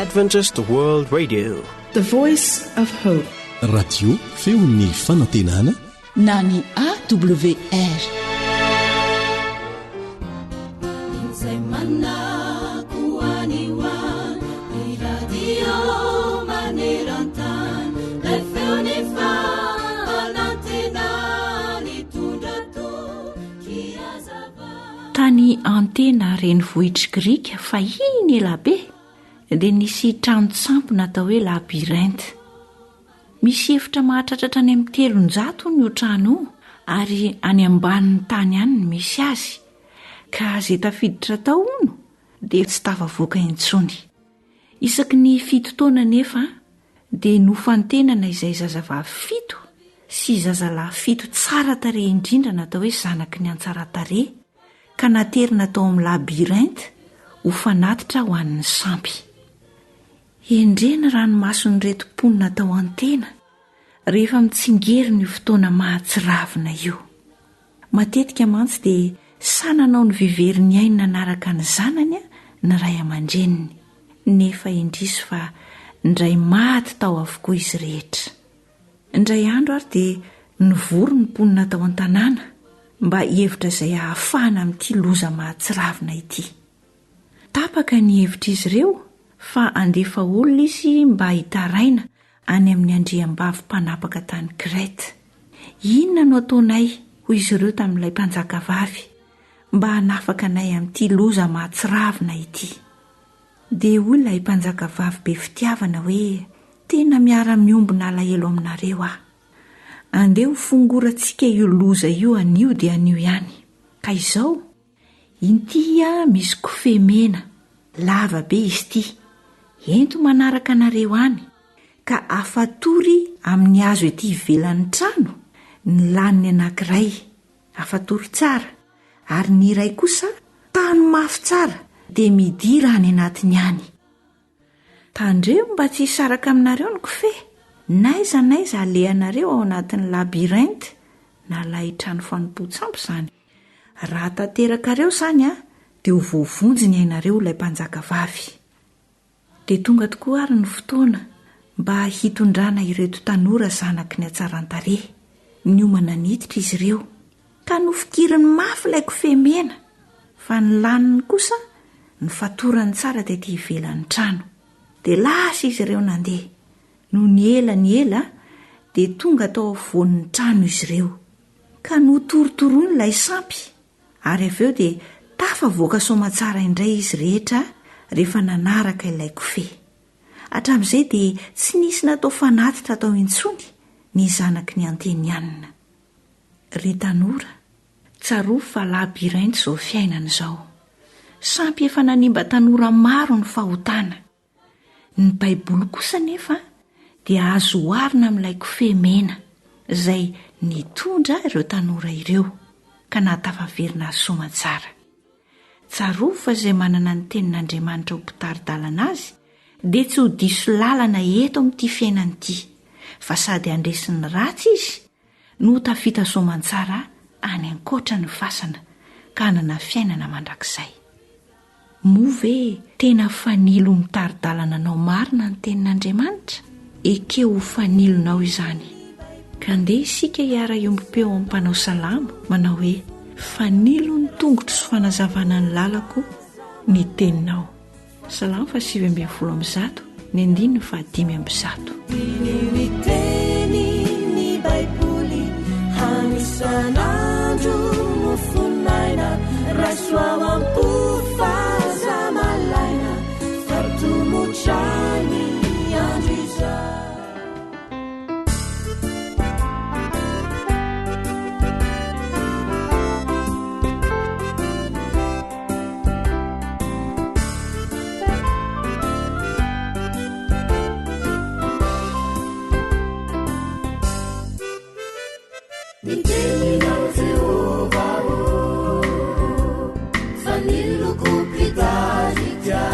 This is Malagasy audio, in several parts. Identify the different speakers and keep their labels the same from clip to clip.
Speaker 1: Adventist World Radio,
Speaker 2: the voice of hope.
Speaker 3: Radio feon'ny fanantenana
Speaker 4: na ny AWR. Tany antena renivohitra Grika fahiny elabe dia nisy tranotsampo natao hoe labyrinthe. Misy efitra mahatratratra any amin'ny 300 ny trano ary any ambanin'ny tany any no misy azy, ka izay tafiditra tao no dia tsy tafavoaka intsony. Isaky ny 7 taona nefa dia nofantenana izay zazavavy 7 sy zazalahy 7 tsara tarehy indrindra natao hoe zanaky ny antsara tarehy, ka naterina tao amin'ny labyrinthe ho fanatitra ho an'ny sampy. Endrena ranomason'ny retom-ponina tao antena rehefa mitsingery ny fotoana mahatsiravina io. Matetika mantsy dia sananao ny viverin'ny aina nanaraka ny zanany ny ray aman-dreniny, nefa indrisy fa ndray maty tao avokoa izy rehetra. Indray andro ary dia nivory ny mponina tao an-tanàna mba hevitra izay ahafahana amin'ity loza mahatsiravina ity. Tapaka ny hevitra izy ireo fa andefa olona izy mba hitaraina any amin'ny andriam-bavy mpanapaka tany Kreta. Inona no ataonay hoy izy ireo tamin'ilay mpanjaka vavy mba hanafaka anay amin'ity loza mahatsiravina ity? Dia hoy ilay mpanjaka vavy be fitiavana hoe, tena miara-miombona alahelo aminareo aho. Andeha ho fongorantsika io loza io anio dia anio ihany. Ka izao, intya misy kofehy mena, lava be izy ity, ento manaraka anareo any, ka afatory amin'ny hazo ety ivelan'ny trano ny laniny anankiray, afatory tsara, ary ny iray kosa tany mafy tsara dia midira any anatiny any. Tandreo mba tsy hisaraka aminareo ny kofehy, naiza alehanareo ao anatin'ny labyrinthe na ilay trano fanompo-tsampo izany. Raha tanteraka reo izany dia ho voavonjy ny ainareo ilay mpanjaka vavy. Dia tonga tokoa ary ny fotoana mba hitondrana ireto tanora zanaky ny hatsaran-tarehy. Niomana niditra izy ireo ka nofikiriny mafy ilay kofehy mena, fa ny laniny kosa ny fatorany tsara tety ivelan'ny trano. Dia lasa izy ireo nandeha. No ny ela dia tonga tao afovoan'ny trano izy ireo, ka notorotoroiny ilay sampy, ary avy eo dia tafavoaka somatsara indray izy rehetra rehefa nanaraka ilay kofehy. Hatramin'izay dia tsy nisy natao fanatitra tao intsony ny zanaky ny antenianina. Ry tanora, tsaroa fa labyrinthe izao fiainana izao. Sampy efa nanimba tanora maro ny fahotana. Ny Baiboly kosa nefa dia azo oharina amin'ilay kofehy mena izay nitondra ireo tanora ireo ka nahatafaverina azy somatsara. Tsaroa fa izay manana ny tenin'Andriamanitra ho mpitaridalana azy dia tsy ho diso lalana eto amin'ity fiainana ity, fa sady andresin'ny ratsy izy no tafita somatsara any ankoatra ny fasana ka hanana fiainana mandrakizay. Moa ve tena fanilo mitaridalana anao marina ny tenin'Andriamanitra? Ekeo ho fanilonao izany. Ka andeha isika hiara iombom-peo amin'ny mpanao salamo manao hoe, fanilo ny tongotro sy fanazavana ny lalako ny teninao. Salamo 8:10, ny 5:10.
Speaker 5: Ny teny ny Baiboly hanisan'andro no fonaina, rasoa ampofaza malaina, fartomotrany andro izay.
Speaker 6: Niteninao Jehovah faniloko pitarika,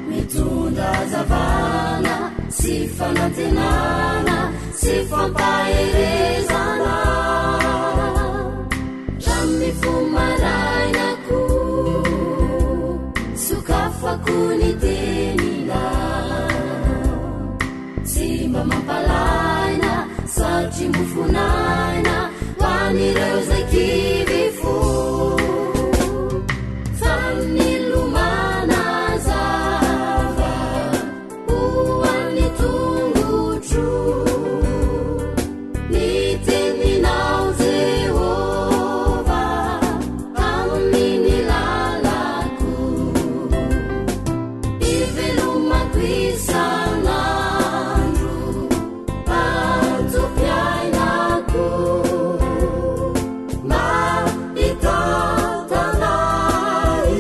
Speaker 6: mitondra zavana sy fanantenana sy fampaherezana, ramifomarainako sokafako ny tena tsy mofonaina hoan'ireo zay kivifo fa nilomana zava hoan'ny tongotro ny teninao Jehova amin'ny lalako ivelomako isan'andro anjopiainako mahita tanay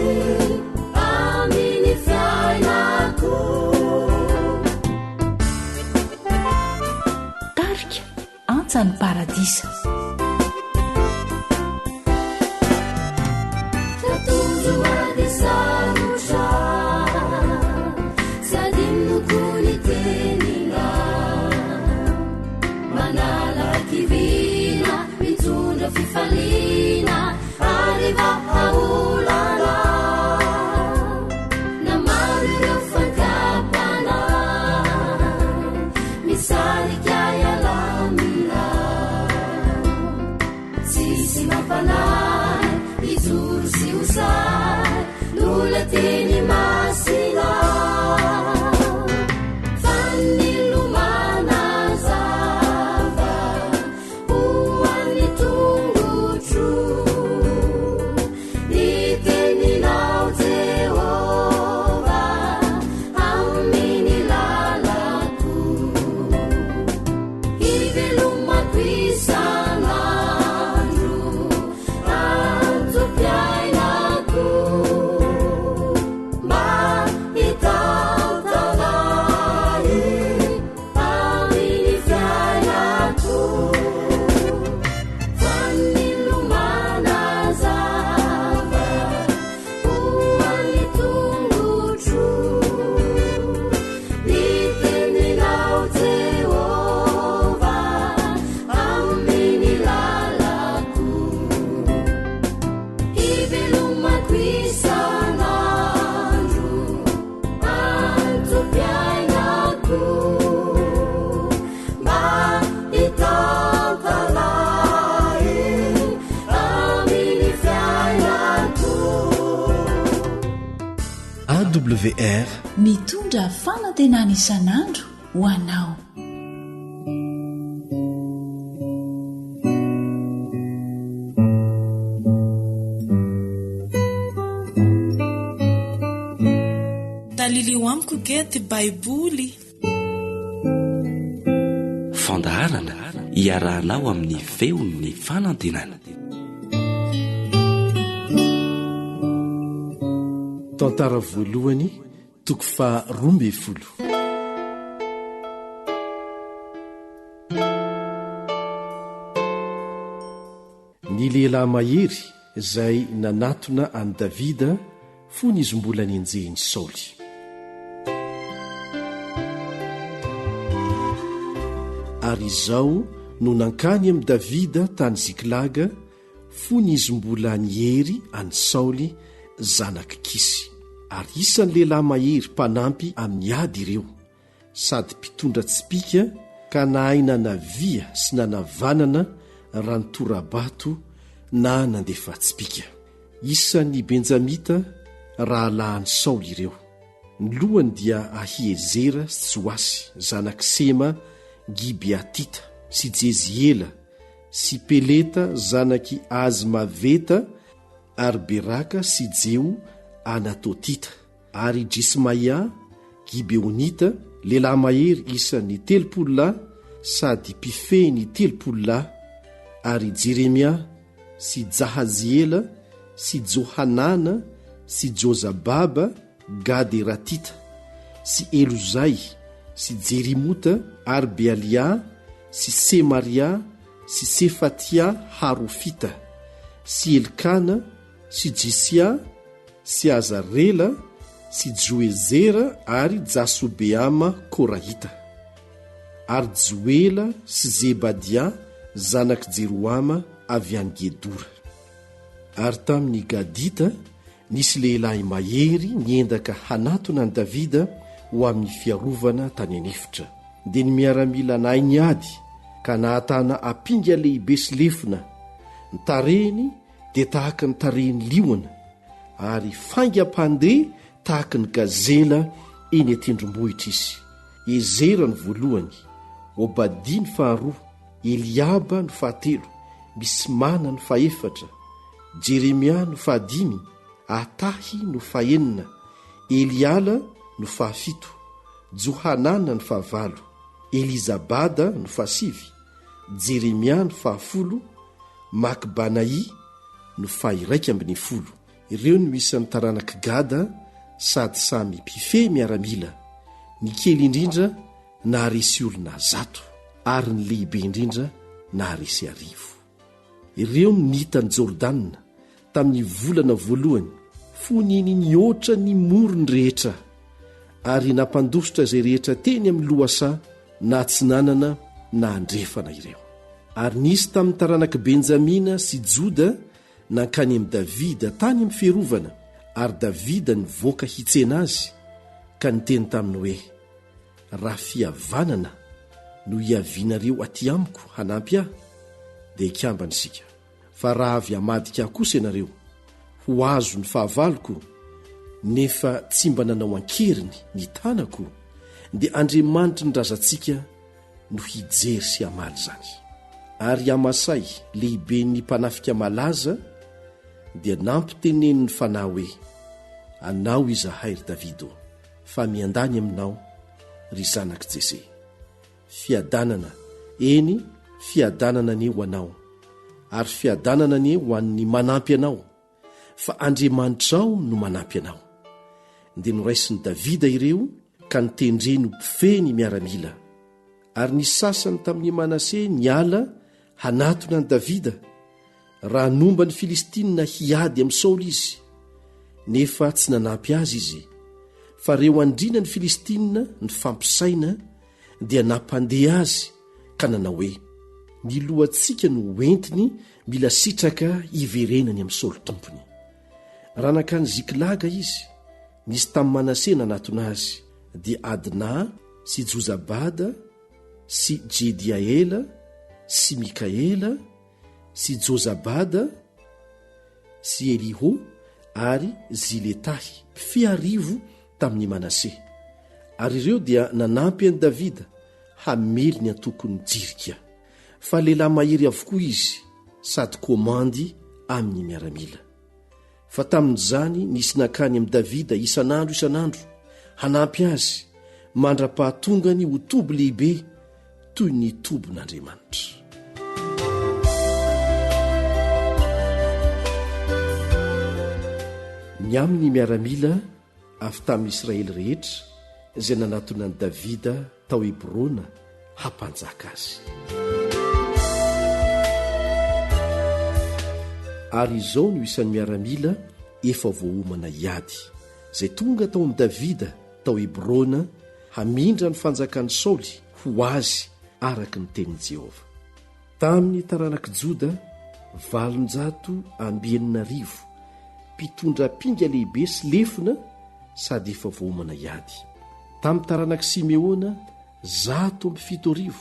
Speaker 6: amin'ny fiainako.
Speaker 4: Tarika antsany paradisa.
Speaker 6: Tatozo ady sarotra sady minokony tenina manalaky vina mitondra fifaliana ariva haolana na maro ireo fakapana misarika ialamina tsisy mampanay ijoro sy osay lola teny masina fa nilomana zava hoan'ny tongotro ny teninao Jehova amin'ny lalako ivelomako isan'andro anjopiainako mahita tanay amin'ny fiainako fa nilomana zava hoan'ny tongotro ny teninao Jehova amin'ny lalako ivelomako isan'andro anjopiainako mahita tanay amin'ny fiainako.
Speaker 3: AWR
Speaker 4: mitondra fanantenana isan'andro ho anao.
Speaker 2: dalilio amiko gety baiboly
Speaker 7: fandaharana iarahanao amin'ny feon'ny fanantenana.
Speaker 3: tantara voalohany toko fa 12. Ny lehilahy mahery izay nanatona an'i Davida fony izy mbola nenjehiny Saoly. Ary izao no nankany amin'i Davida tany Ziklaga fony izy mbola nihery an'i Saoly zanaky Kisy. Ary isan'ny lehilahy mahery mpanampy amin'ny ady ireo sady mpitondra tsipika ka nahaina navia sy nanavanana raha nytorabato na nandefa tsipika. Isan'ny Benjamita raha lahan'i Saoly ireo. Ny lohany dia Ahiezera sy Joasy zanaky Sema Gibeatita sy Jeziela sy Peleta zanaky Azmaveta ary Beraka sy Jeo Anatotita ary Jismaia Gibeonita lehilahy mahery isan'ny 30 sady mpifehny 30 ary Jeremia sy Jahaziela sy Johanana sy Jozababa Gaderatita sy Elozai sy Jerimota ary Bealia sy Semaria sy Sefatia Harofita sy Elkana sy Jisia sy Azarela sy Joezera ary Jasobeama Korahita ary Joela sy Zebadia zanaky Jeroama avy any Gedora. Ary tamin'ny Gadita nisy lehilahy mahery niendaka hanatona any Davida ho amin'ny fiarovana tany anefitra. Dia ny miaramila nahy ny ady ka nahatana apinga lehibe sy lefona ny tarehiny dia tahaka ny tarehiny liona ary faingam-pandeha tahaka ny gazela eny atendrombohitra izy. Ezera ny voalohany, Obadia ny faharoa, Eliaba ny fahatelo, Misimana ny fahaefatra, Jeremia no fahadimy, Atahy no fahaenina, Eliala no fahafito, Johanana ny fahavalo, Elizabada no fahasivy, Jeremia no fahafolo, Makbanai no fahiraika ambin'ny folo. Ireo no isan'ny taranaka Gada sady samy mpifehy miaramila, ny kely indrindra naharesy olona 100 ary ny lehibe indrindra naharesy 1000. Ireo no nitany Jordana tamin'ny volana voalohany, foniny nioatra ny morony rehetra ary nampandositra izay rehetra teny amin'ny lohasa na tsy nanana na andrefana ireo. Ary nisy tamin'ny taranaka Benjamina sy Joda nankany amin'ny Davida tany amin'ny fiarovana, ary Davida nivoaka hitsena azy ka niteny taminy hoe: raha fihavanana no hiavianareo aty amiko hanampy ahy dia ikambana isika, fa raha avy hamadika kosa ianareo ho azo ny fahavaloko nefa tsy mba nanao ankeriny ny tanako, dia Andriamanitra ny razantsika no hijery sy hamaly zany. Ary Amasay lehibe ny mpanafika malaza dia nampiteneniny fanahy hoe: anao izahay ry Davido, fa miandany aminao ry zanak' Jese. Fiadanana, eny fiadanana ne ho anao, ary fiadanana ne ho an'ny manampy anao, fa Andriamanitrao no manampy anao. Dia noraisiny Davida ireo ka nitendreny mpifeny miaramila. Ary ny sasany tamin'ny Manase niala hanatona ny Davida raha nomba ny Filistina hiady amin'ny Saoly izy, nefa tsy nanampy azy izy, fa reo andrina ny Filistina ny fampisaina dia nampandeha azy ka nanao hoe: ny lohantsika no entiny mila sitraka hiverenany amin'ny Saoly tompony. Raha nankany Ziklaga izy, nisy tamin'ny Manase nanatona azy, dia Adna sy Jozabada sy Jediaela sy Mikaela sy Jozabada sy Eliho ary Ziletahy fiarivo tamin'ny Manase. Ary ireo dia nanampy an'i Davida hamely ny antokony jirika, fa lehilahy mahery avokoa izy sady komandy amin'ny miaramila. Fa tamin'izany nisy nankany amin'i Davida isan'andro hanampy azy, mandra-pahatongany ho tobo lehibe toy ny tobon'Andriamanitra. Ny amin'ny miaramila avy tamin'ny Israely rehetra izay nanatona an'i Davida tao Hebrona hampanjaka azy. Ary izao no isan'ny miaramila efa voaomana hiady izay tonga tao amin'i Davida tao Hebrona hamindra ny fanjakan'ny Saoly ho azy araka ny tenin'i Jehova. Tamin'ny taranaka Joda 790 mpitondra pinga lehibe sy lefona sady efa voaomana hiady. Tamin'ny taranaka Simeona 170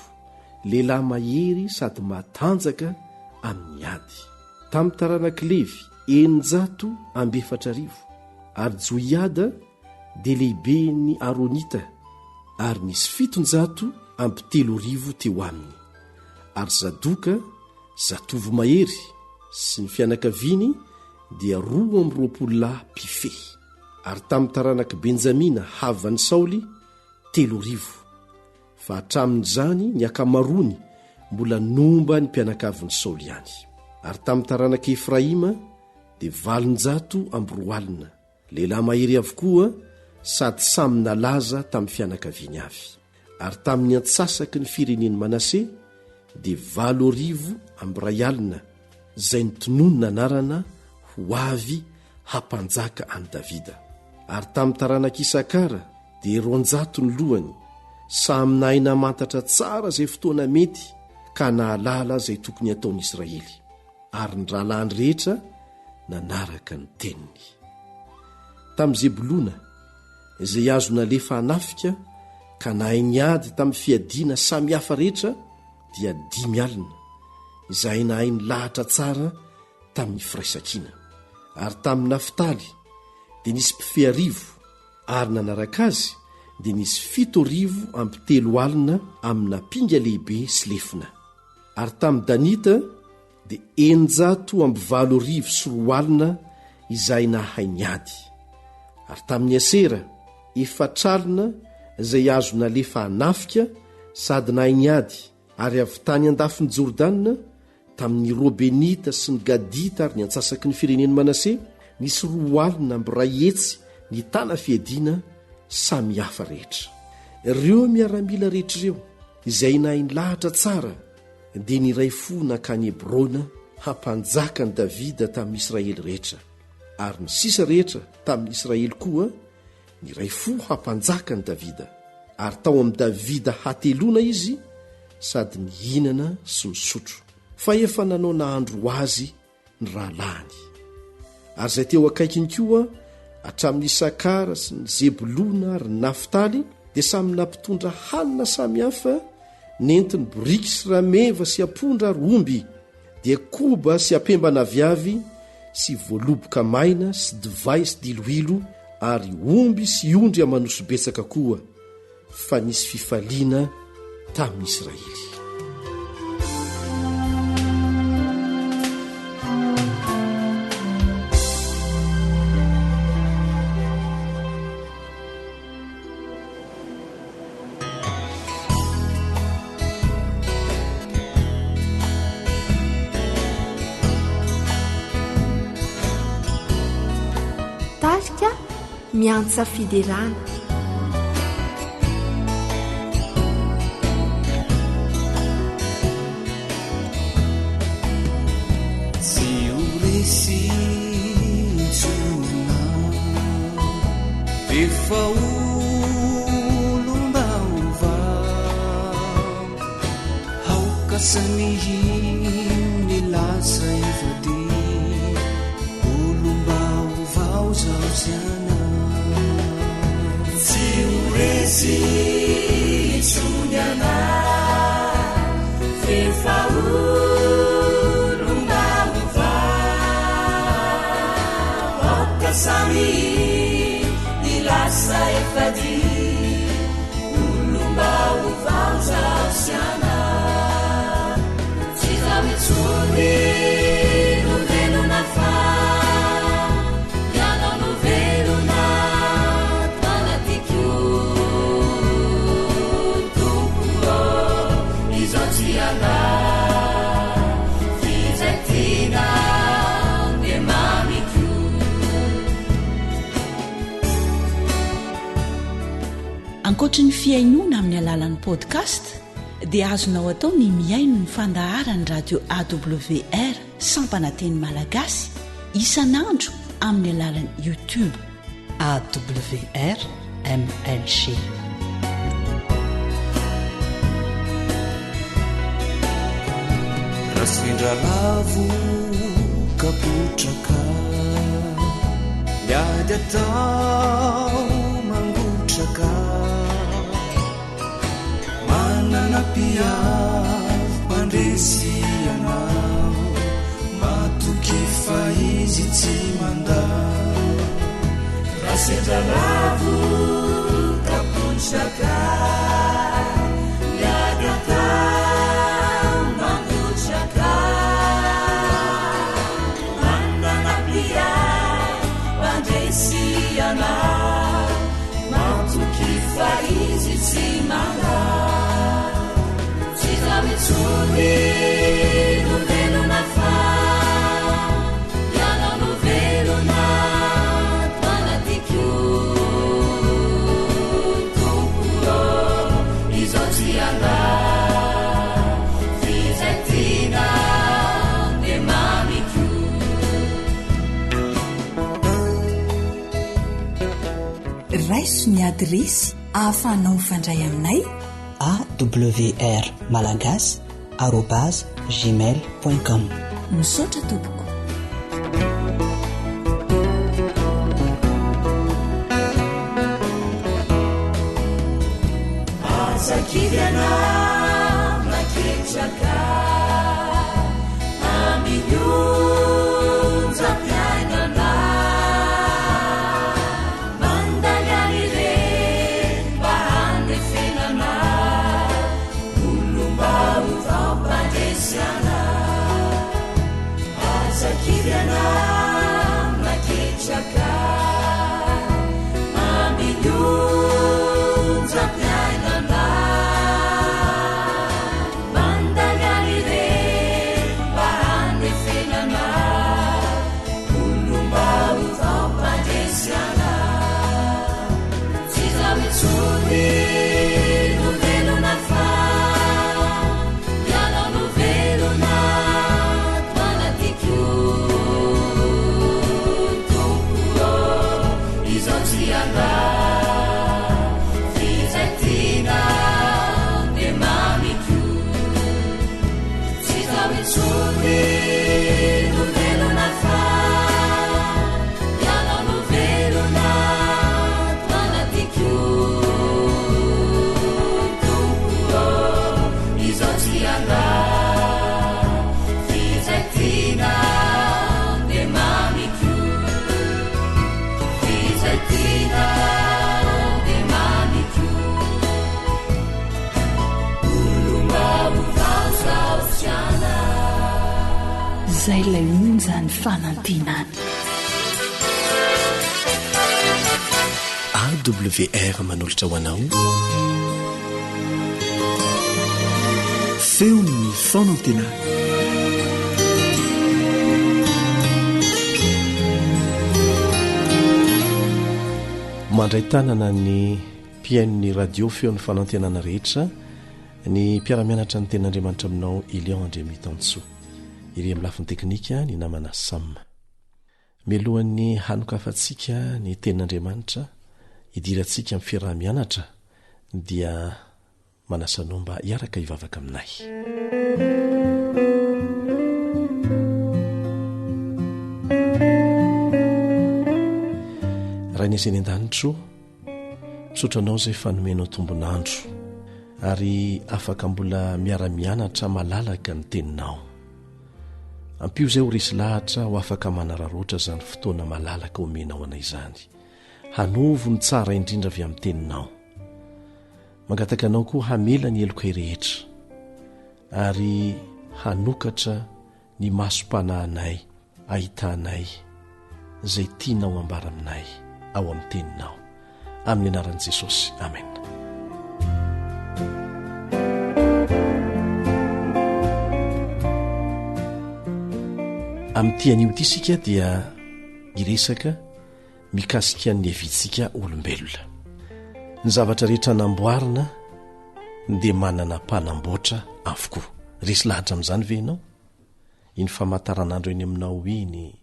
Speaker 3: lehilahy mahery sady matanjaka amin'ny ady. Tamin'ny taranaka Levy 940 ary Joiada dia lehibe ny Aronita, ary nisy 730 teo aminy. Ary Zadoka zatovy mahery sy ny fianakaviany dia 12 lahy mpifehy. Ary tamin'ny taranaka Benjamina havan'ny Saoly 3,000, fa hatramin'izany ny akamarony mbola nomba ny mpianakavin'ny Saoly ihany. Ary tamin'ny taranaka Efraima dia 740 lehilahy mahery avokoa sady samy nalaza tamin'ny fianakaviany avy. Ary tamin'ny antsasaky ny fireneny Manase dia 8,000 izay nitonony nanarana ho avy hampanjaka an'i Davida. Ary tamin'ny taranaka Isakara dia 200 ny lohany, samy nahay mantatra tsara izay fotoana mety ka nahalala izay tokony ataon'i Israely, ary ny rahalahy rehetra nanaraka ny teniny. Tamin'i Zebulona izay azo nalefa hanafika ka nahay niady tamin'ny fiadiana samy hafa rehetra dia 5 alina izay nahay ny lahatra tsara tamin'ny firaisankina. Ary tamin'ny Naftaly dia nisy mpifehy 1000 ary nanaraka azy dia nisy 7,3 alina amina pinga lehibe sy lefina. Ary tamin'ny Danita dia 940 alina izay nahay ny ady. Ary tamin'ny Asera 4 alina izay azo nalefa hanafika sady nahay ny ady. Ary avy tany andafiny Jordanina tamin'ny Robenita sy ny Gadita ary ny antsasaky ny fireneny Manase nisy 2 alina amby ray etsy ny tana fiadiana samy hafa rehetra. Ireo miaramila rehetr'ireo izay nahay ny lahatra tsara dia niray fo nakany Hebrona hampanjaka ny Davida tamin'ny Israely rehetra. Ary ny sisa rehetra tamin'ny Israely koa niray fo hampanjaka ny Davida. Ary tao amin'ny Davida hatelona izy sady nihinana sy misotro. Fa efa nanao nahandro azy ny rahalahiny. Ary izay teo akaikiny koa hatramin'ny Isakara sy ny Zebulona ary ny Naftaly dia samy nampitondra hanina samihafa nentiny boriky sy rameva sy apondra ary omby, dia koba sy apembana viavy sy voaloboka maina sy divay sy diloilo ary omby sy ondry amanoso betsaka koa. Fa nisy fifaliana tamin'ny Israely.
Speaker 8: Tarika miantsa fiderana.
Speaker 9: Efa olombaova haokasanihy lasa efady olombaovao zao ziana tsy horesy itsony ana efa olombaova haokasanihy lasa efady olombaovao zao siana tsy zavitsony novelona fa ianao novelona tanatiko tompo izao tsy ana fizatina ne mamiko.
Speaker 4: Ankoatra ny fiainoana amin'ny alalan'ny podcast dia azonao atao ny miaino ny fandaharany radio AWR Sampananteny Malagasy isanandro amin'ny alalan'ny YouTube AWR MLG.
Speaker 9: Rasindralavo kapotraka miady atao mangotraka mananapiavy mandresy anao matoky fa izy tsy mandao. Rasindralavo kapotraka miady atao mangotraka mananapiavy mandresy anao matoky fa izy tsy mandao. Tsy zavitsony novelona fa ianao novelona tanatiko tompo izao tsy ana fizatina ne mamiko.
Speaker 10: Raiso ny adresy ahafahanao mifandray aminay
Speaker 11: awr malagasy @gmail.com.
Speaker 10: Misaotra tompoko.
Speaker 9: Azakiryana maketsy naketraka aminyonja piainana mandaganyre mba handefenana olomba ovampandesiana azakiriana naketraka aminyonja piainana mandaganyre mba handefenana olomba ovampandesiana tsy zavitsony novelona fa ianao novelona manatiko tompo izao tsy anga fizatina de mamiko tsy zavitsony novelona fa ianao novelona manatiko tompo izao tsy anga fizatina de mamiko fizatina de mamiko olomba ovaosaotsiana
Speaker 4: zay lay onja ny fanantenana
Speaker 1: AWR manolotra ho anao feon'ny fanantenana mandray tanana ny mpiainony radio feon'ny fanantenana rehetra ny mpiaramianatra ny ten'andriamanitra aminao Ilion André Tansoa iry amin'ny lafiny teknika ny namana Sam mialohan'ny hanokafantsika ny ten'andriamanitra idirantsika amin'ny fiarahamianatra dia manasanao mba hiaraka hivavaka aminay raha ny izay ny an-danitro misotranao izay fanomenao tombonandro ary afaka mbola miara-mianatra malalaka ny teninao ampio izay ho resy lahatra ho afaka manararoatra izany fotoana malalaka omenao anay izany hanovo ny tsara indrindra avy amin'ny teninao mangataka anao koa hamela ny elokay rehetra ary hanokatra ny masom-panahinay ahitanay izay tianao ambara aminay ao amin'ny teninao amin'ny anaran'i Jesosy amen amin'ny tian'io ity isika dia iresaka mikasika ny hevintsika olombelona ny zavatra rehetra namboarina dia manana mpanamboatra avokoa resy lahatra amin'izany ve ianao iny famantaranandro eny aminao iny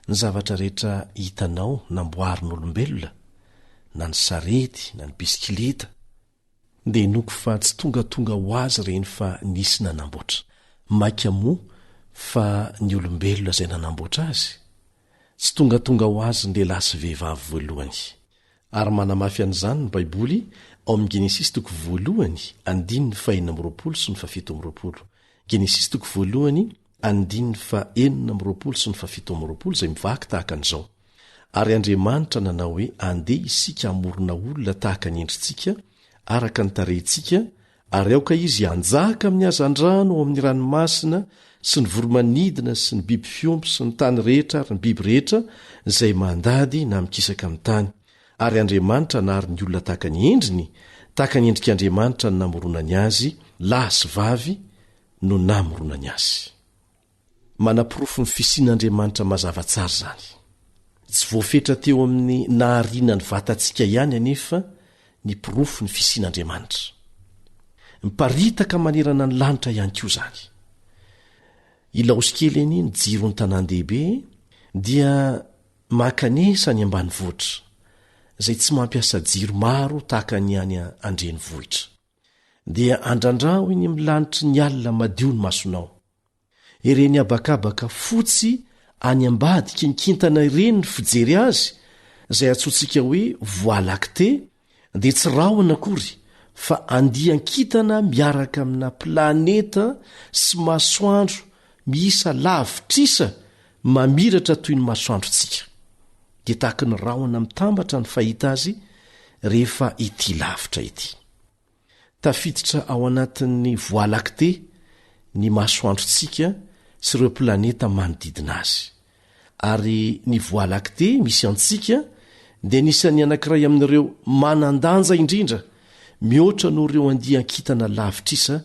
Speaker 1: ny zavatra rehetra hitanao namboarin'olombelona na ny sarety na ny bisikileta dia noko fa tsy tongatonga ho azy reny fa nisy nanamboatra maika moa fa ny olombelona izay nanamboatra azy tsy tongatonga ho azy ny lehilahy sy vehivavy voalohany ary manamafy an'izany ny baiboly ao amin'ny Genesis toko voalohany 19 sy ny 17 Genesis toko voalohany 19 sy ny 17 izay mivaky tahaka an'izao ary Andriamanitra nanao hoe andeha isika hamorona olona tahaka ny endrintsika araka ny tarehintsika ary aoka izy hanjaka amin'ny hazan-drano ao amin'ny ranomasina sy ny voromanidina sy ny biby fiompy sy ny tany rehetra ary ny biby rehetra izay mandady na mikisaka amin'ny tany ary Andriamanitra nahary ny olona tahaka ny endriny tahaka ny endrik'Andriamanitra ny namoronany azy lahy sy vavy no namoronany azy manapirofo ny fisian'Andriamanitra mazava tsara zany tsy voafetra teo amin'ny nahariana ny vatantsika ihany anefa ny pirofo ny fisian'Andriamanitra miparitaka manerana ny lanitra ihany koa zany ilaosikely eny ny jiro ny tanàn-dehibe dia makanesa ny ambany vohitra izay tsy mampiasa jiro maro tahaka ny any andreny vohitra dia andrandraho iny amin'ny lanitry ny alina madio ny masonao ireny abakabaka fotsy any ambady kinkintana ireny ny fijery azy izay atsotsika hoe voie lactée dia tsy rahona akory
Speaker 3: fa andiankitana miaraka amina planeta sy masoandro miisa lavitrisa mamiratra toy ny masoandrontsika dia tahaka ny rahona mitambatra ny fahita azy rehefa ity lavitra ity. Tafiditra ao anatin'ny Voie lactée ny masoandrontsika sy ireo planeta manodidina azy, ary ny Voie lactée misy antsika dia nisan'ny anankiray amin'ireo manandanja indrindra mihoatra no ireo andiankitana lavitrisa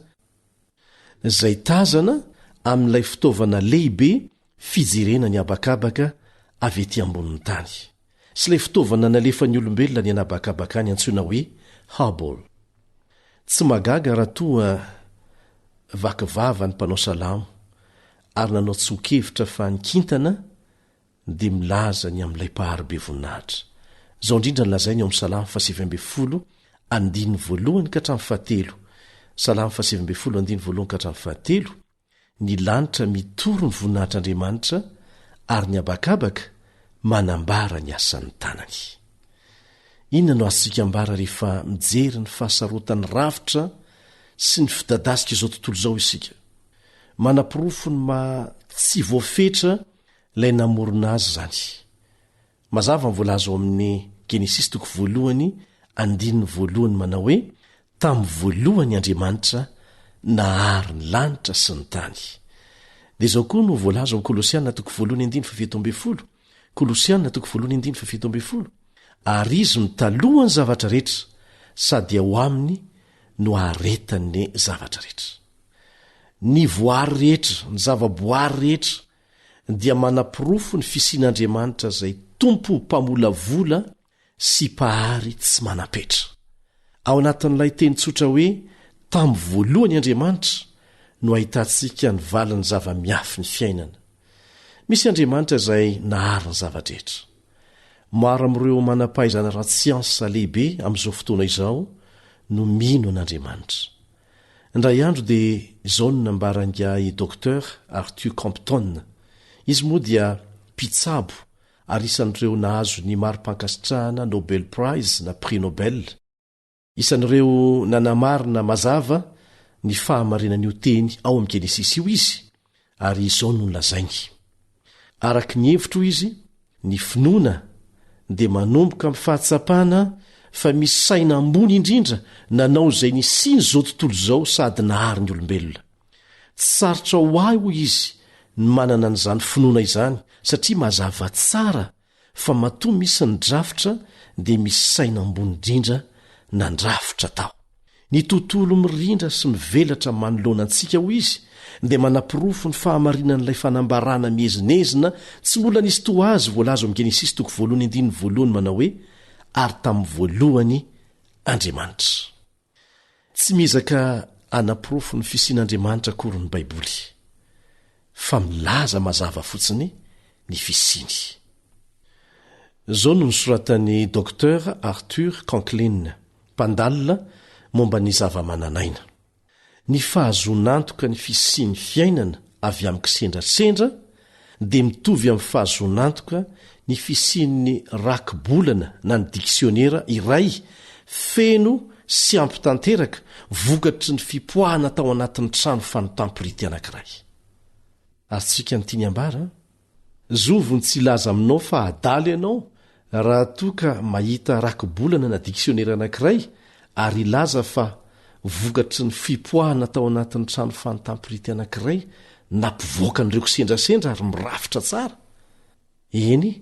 Speaker 3: izay tazana amin'ilay fitaovana lehibe fijerena ny abakabaka avy ety ambonin'ny tany, sy ilay fitaovana nalefa ny olombelona ny anabakabaka any antsoina hoe Hubble. Tsy magaga raha toa vakivava ny mpanao salamo ary nanao tsonkevitra fa nikintana dia milaza ny amin'ilay mpaharobe voninahitra. Izao indrindra ny lazainy ao amin'ny Salamo 70 andiny voalohany ka hatramin'ny fahatelo. Salamo 70 andiny voalohany ka hatramin'ny fahatelo. Ny lanitra mitoro ny voninahitr'Andriamanitra ary ny abakabaka manambara ny asan'ny tanany. Inona no azontsika ambara rehefa mijery ny fahasarotany rafitra sy ny fidadasika izao tontolo izao isika? Manam-pirofo ny tsy voafetra ilay namorona azy zany. Mazava mivolaza ao amin'ny Genesis 1:1 manao hoe tamin'ny voalohany Andriamanitra nahary ny lanitra sy ny tany. Dia izao koa no voalaza ao Kolosiana 1:17. Kolosiana 1:17. Ary izy mitaloha ny zavatra rehetra sady ao aminy no aretany ny zavatra rehetra. Ny voary rehetra, ny zavaboary rehetra dia manam-pirofo ny fisian'Andriamanitra izay tompo mpamola vola sy pahary tsy manapetra. Ao anatin'ilay teny tsotra hoe tamin'ny voalohany Andriamanitra no ahitantsika ny valiny zava-miafy ny fiainana. Misy Andriamanitra izay nahary ny zavadrehetra. Maro amin'ireo manam-pahaizana ara-tsiansa lehibe amin'izao fotoana izao no mino an'Andriamanitra. Indray andro dia izao no nambarangy Dr Arthur Compton. Izy moa dia mpitsabo ary isan'ireo nahazo ny mari-pankasitrahana Nobel Prize na Prix Nobel. Isan'ireo nanamarina mazava ny fahamarinan'io teny ao amin'ny Genesis io izy, ary izao no nolazainy. Araky ny hevitro izy, ny finoana dia manomboka amin'ny fahatsapana fa misy saina ambony indrindra nanao izay ny siny izao tontolo izao sady nahary ny olombelona. Tsy sarotra ho ahy ho izy ny manana n'izany finoana izany satria mazava tsara fa matoa misy ny drafitra dia misy saina ambony indrindra nandrafitra tao. Ny tontolo mirindra sy mivelatra manoloana antsika ho izy dia manam-pirofo ny fahamarinan'ilay fanambarana miezinezina tsy mbola nisy toa azy voalaza amin'ny Genesis 1:1 manao hoe ary tamin'ny voalohany Andriamanitra. Tsy mizaka anam-pirofo ny fisian'Andriamanitra akory ny Baiboly, fa milaza mazava fotsiny ny fisiny. Izao no nisoratan'ny Dr Arthur Conklin, mpandalina momba ny zava-mananaina. Ny fahazonantoka ny fisiany fiainana avy amin'ny kisendrasendra dia mitovy amin'ny fahazonantoka ny fisian'ny rakibolana na ny diksionera iray feno sy ampitanteraka vokatry ny fipoahana tao anatin'ny trano fanotampirity anankiray. Atsika ny tiany ambara, zovony tsy laza aminao fa adaly ianao raha toka mahita rakibolana na diksionera anankiray ary laza fa vokatry ny fipoahana tao anatin'ny trano fanotampirity anankiray nampivoaka n'ireo kisendrasendra ary mirafitra tsara. Eny,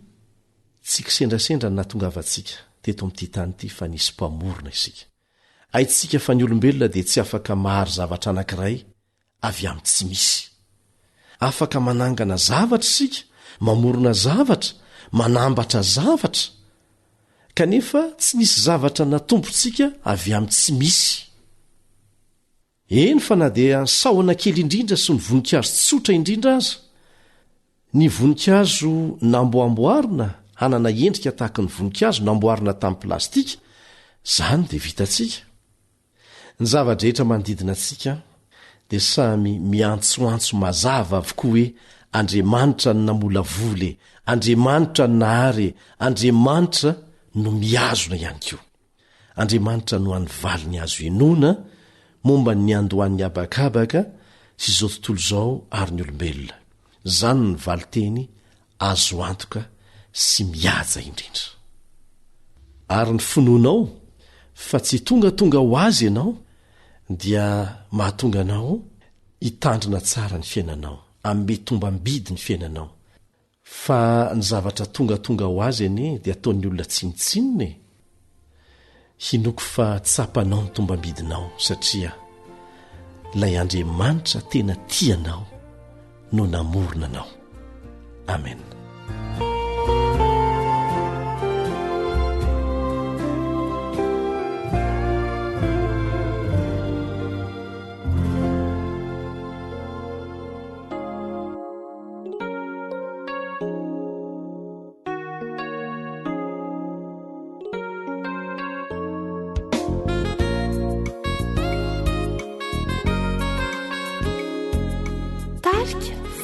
Speaker 3: tsy kisendrasendra ny nahatongavantsika teto amin'ity tany ity fa nisy mpamorona isika. Haitsika fa ny olombelona dia tsy afaka mahary zavatra anankiray avy amin'ny tsy misy. Afaka manangana zavatra isika, mamorona zavatra, manambatra zavatra, kanefa tsy nisy zavatra natompontsika avy amin'ny tsy misy. Eny fa na dia sahona kely indrindra sy ny voninkazo tsotra indrindra aza, ny voninkazo namboamboarina hanana endrika tahaka ny voninkazo namboarina tamin'ny plastika, izany dia vitantsika. Ny zava-drehetra manodidina antsika dia samy miantsoantso mazava avokoa hoe Andriamanitra no namola voly, Andriamanitra no nahary, Andriamanitra no miazona ihany koa.
Speaker 1: andriamanitra no any valiny azo inona momba ny andohan'ny abakabaka sy izao tontolo izao ary ny olombelona zany ny valiteny azo antoka sy mihaja indrindra ary ny finoanao fa tsy tongatonga ho azy ianao dia mahatonga anao hitandrina tsara ny fiainanao amin'ny tomba mbidy ny fiainanao fa ny zavatra tongatonga ho azy anie dia ataon'ny olona tsinitsinina hinoko fa tsapanao ny tomba mbidinao satria ilay Andriamanitra tena tianao no namorona anao. Amen.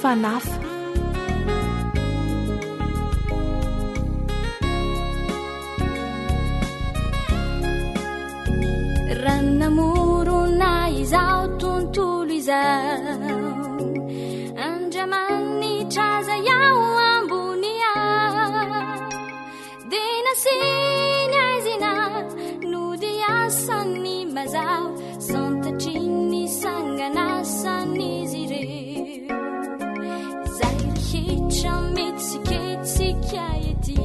Speaker 8: Fanafa
Speaker 6: ranamorona izao tontolo izao andriamanitra yao ambony ao de nasiny aizina no de asany mazao santatriny sanganasanizy ireo mitsiketsika ety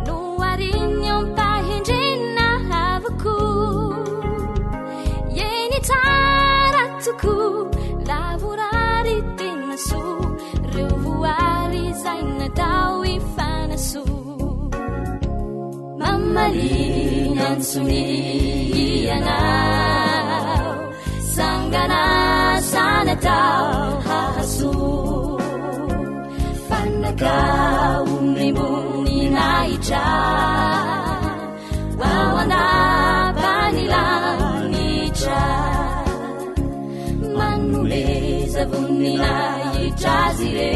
Speaker 6: no ariny ampahendrena havako yeny tsara toko lavorary tena so reo voary zay natao ifanaso mamaliny antsony ianao sanganasa natao hahaso kaumbuninaija wawanabanilanija manuleza vuninaiijazire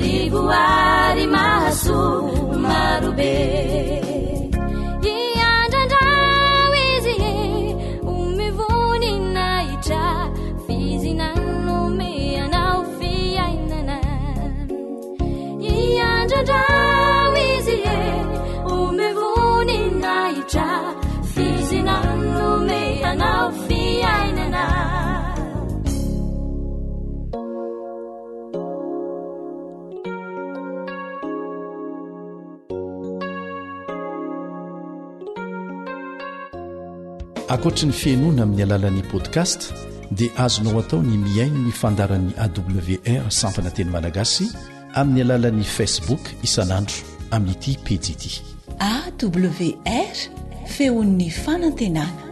Speaker 6: riguari mahasu marube iandandawizie umivuninaija fizinanomeanau dawizie umevuninaija fizinanomeanaofiainana
Speaker 12: akoatra ny fiainoana amin'ny alalan'ni podcast dia azonao atao ny miaino ny fandaran'ny awr sampana teny malagasy amin'ny alalan'ni Facebook isanandro amin'ity pejy ity
Speaker 10: AWR feon'ny fanantenana